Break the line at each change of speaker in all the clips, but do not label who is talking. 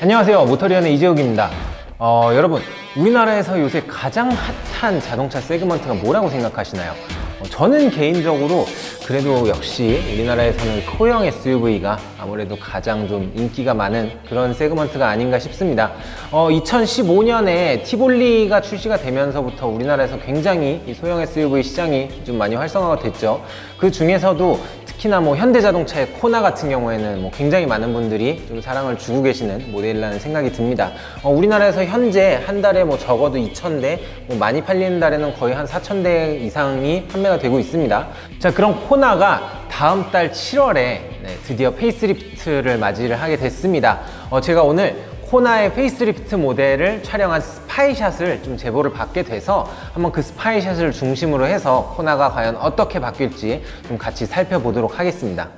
안녕하세요, 모터리언의 이재욱입니다. 여러분, 우리나라에서 요새 가장 핫한 자동차 세그먼트가 뭐라고 생각하시나요? 저는 개인적으로 그래도 역시 우리나라에서는 소형 SUV가 아무래도 가장 좀 인기가 많은 그런 세그먼트가 아닌가 싶습니다. 2015년에 티볼리가 출시가 되면서부터 우리나라에서 굉장히 이 소형 SUV 시장이 좀 많이 활성화가 됐죠. 그 중에서도 특히나 현대자동차의 코나 같은 경우에는 굉장히 많은 분들이 좀 사랑을 주고 계시는 모델이라는 생각이 듭니다. 우리나라에서 현재 한 달에 적어도 2,000대, 많이 팔리는 달에는 거의 한 4,000대 이상이 판매가 되고 있습니다. 자, 그럼 코나가 다음 달 7월에 드디어 페이스리프트를 맞이를 하게 됐습니다. 제가 오늘 코나의 페이스리프트 모델을 촬영한 스파이샷을 좀 제보를 받게 돼서 한번 그 스파이샷을 중심으로 해서 코나가 과연 어떻게 바뀔지 좀 같이 살펴보도록 하겠습니다.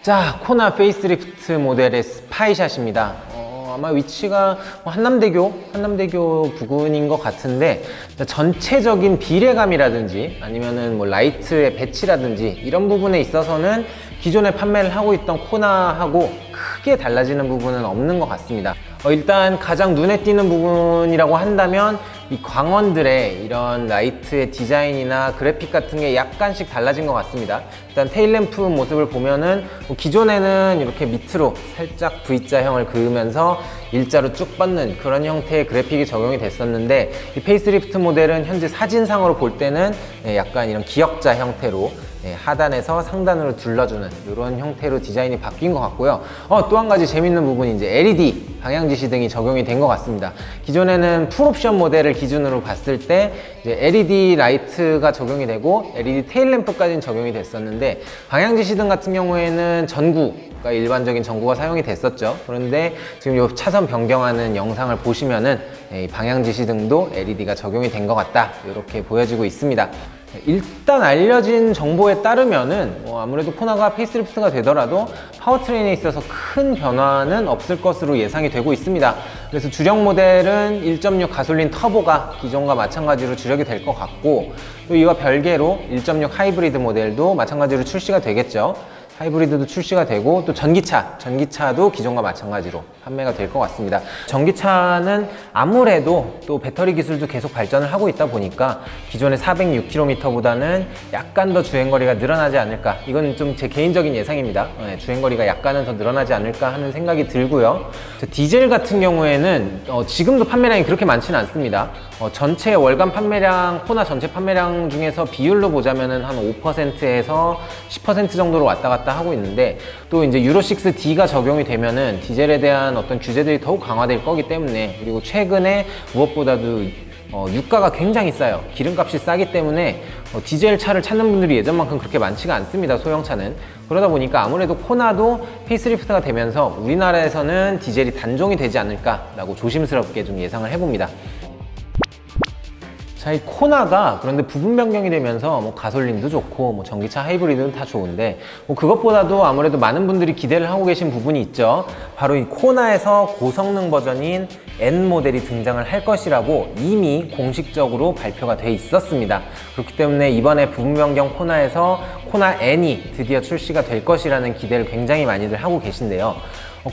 자, 코나 페이스리프트 모델의 스파이샷입니다. 아마 위치가 한남대교 부근인 것 같은데, 전체적인 비례감이라든지 아니면은 라이트의 배치라든지 이런 부분에 있어서는 기존에 판매를 하고 있던 코나하고 크게 달라지는 부분은 없는 것 같습니다. 일단 가장 눈에 띄는 부분이라고 한다면 이 광원들의 이런 라이트의 디자인이나 그래픽 같은 게 약간씩 달라진 것 같습니다. 일단 테일램프 모습을 보면은 기존에는 이렇게 밑으로 살짝 V자형을 그으면서 일자로 쭉 뻗는 그런 형태의 그래픽이 적용이 됐었는데, 이 페이스리프트 모델은 현재 사진상으로 볼 때는 약간 이런 기역자 형태로 하단에서 상단으로 둘러주는 이런 형태로 디자인이 바뀐 것 같고요. 또 한 가지 재밌는 부분이 이제 LED 방향지시등이 적용이 된 것 같습니다. 기존에는 풀옵션 모델을 기준으로 봤을 때 이제 LED 라이트가 적용이 되고 LED 테일램프까지는 적용이 됐었는데, 방향지시등 같은 경우에는 전구가 일반적인 전구가 사용이 됐었죠. 그런데 지금 이 차선 변경하는 영상을 보시면은 이 방향지시등도 LED가 적용이 된 것 같다, 이렇게 보여지고 있습니다. 일단 알려진 정보에 따르면은 아무래도 코나가 페이스리프트가 되더라도 파워트레인에 있어서 큰 변화는 없을 것으로 예상이 되고 있습니다. 그래서 주력 모델은 1.6 가솔린 터보가 기존과 마찬가지로 주력이 될 것 같고, 또 이와 별개로 1.6 하이브리드 모델도 마찬가지로 출시가 되겠죠. 하이브리드도 출시가 되고, 또 전기차도 기존과 마찬가지로 판매가 될 것 같습니다. 전기차는 아무래도 또 배터리 기술도 계속 발전을 하고 있다 보니까 기존의 406km보다는 약간 더 주행거리가 늘어나지 않을까, 이건 좀 제 개인적인 예상입니다. 주행거리가 약간은 더 늘어나지 않을까 하는 생각이 들고요. 디젤 같은 경우에는 지금도 판매량이 그렇게 많지는 않습니다. 전체 월간 판매량, 코나 전체 판매량 중에서 비율로 보자면은 한 5%에서 10% 정도로 왔다 갔다 하고 있는데, 또 이제 유로6D가 적용이 되면은 디젤에 대한 어떤 규제들이 더욱 강화될 거기 때문에, 그리고 최근에 무엇보다도 유가가 굉장히 싸요. 기름값이 싸기 때문에 디젤 차를 찾는 분들이 예전만큼 그렇게 많지가 않습니다, 소형차는. 그러다 보니까 아무래도 코나도 페이스리프트가 되면서 우리나라에서는 디젤이 단종이 되지 않을까 라고 조심스럽게 좀 예상을 해봅니다. 자, 이 코나가 그런데 부분 변경이 되면서 가솔린도 좋고 전기차 하이브리드는 다 좋은데, 그것보다도 아무래도 많은 분들이 기대를 하고 계신 부분이 있죠. 바로 이 코나에서 고성능 버전인 N 모델이 등장을 할 것이라고 이미 공식적으로 발표가 돼 있었습니다. 그렇기 때문에 이번에 부분 변경 코나에서 코나 N이 드디어 출시가 될 것이라는 기대를 굉장히 많이들 하고 계신데요.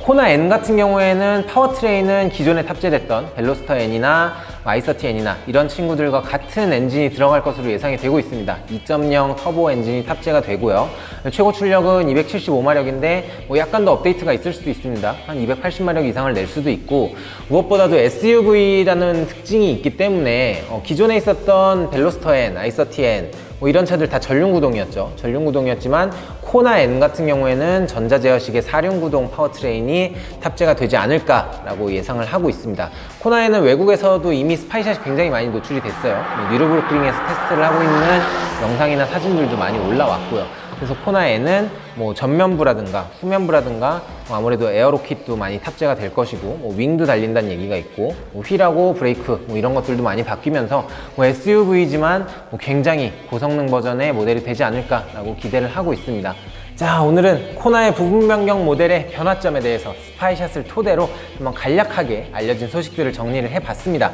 코나 N 같은 경우에는 파워트레인은 기존에 탑재됐던 벨로스터 N이나 i30 N이나 이런 친구들과 같은 엔진이 들어갈 것으로 예상이 되고 있습니다. 2.0 터보 엔진이 탑재가 되고요. 최고 출력은 275마력인데 약간 더 업데이트가 있을 수도 있습니다. 한 280마력 이상을 낼 수도 있고, 무엇보다도 SUV라는 특징이 있기 때문에 기존에 있었던 벨로스터 N, i30 N 이런 차들 다 전륜구동이었죠. 전륜구동이었지만 코나 N 같은 경우에는 전자제어식의 4륜구동 파워트레인이 탑재가 되지 않을까라고 예상을 하고 있습니다. 코나 N은 외국에서도 이미 스파이샷이 굉장히 많이 노출이 됐어요. 뉴르부르크링에서 테스트를 하고 있는 영상이나 사진들도 많이 올라왔고요. 그래서 코나 N은 전면부라든가 후면부라든가 아무래도 에어로킷도 많이 탑재가 될 것이고, 윙도 달린다는 얘기가 있고, 휠하고 브레이크 이런 것들도 많이 바뀌면서 SUV지만 굉장히 고성능 버전의 모델이 되지 않을까라고 기대를 하고 있습니다. 자, 오늘은 코나의 부분 변경 모델의 변화점에 대해서 스파이샷을 토대로 한번 간략하게 알려진 소식들을 정리를 해봤습니다.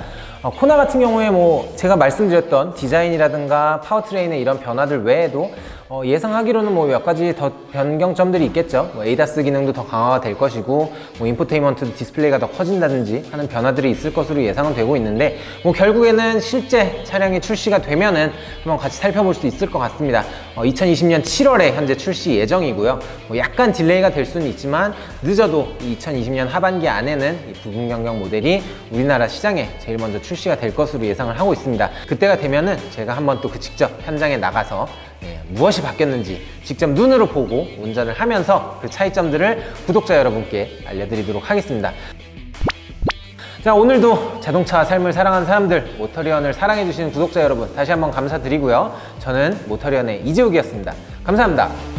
코나 같은 경우에 제가 말씀드렸던 디자인이라든가 파워트레인의 이런 변화들 외에도 예상하기로는 뭐 몇 가지 더 변경점들이 있겠죠. 뭐 ADAS 기능도 더 강화가 될 것이고, 뭐 인포테인먼트 디스플레이가 더 커진다든지 하는 변화들이 있을 것으로 예상은 되고 있는데, 뭐 결국에는 실제 차량이 출시가 되면은 한번 같이 살펴볼 수 있을 것 같습니다. 2020년 7월에 현재 출시 예정이고요. 뭐 약간 딜레이가 될 수는 있지만 늦어도 2020년 하반기 안에는 이 부분 변경 모델이 우리나라 시장에 제일 먼저 출시가 될 것으로 예상을 하고 있습니다. 그때가 되면은 제가 한번 또 그 직접 현장에 나가서 무엇이 바뀌었는지 직접 눈으로 보고 운전을 하면서 그 차이점들을 구독자 여러분께 알려드리도록 하겠습니다. 자, 오늘도 자동차와 삶을 사랑하는 사람들, 모터리언을 사랑해주시는 구독자 여러분 다시 한번 감사드리고요. 저는 모터리언의 이재욱이었습니다. 감사합니다.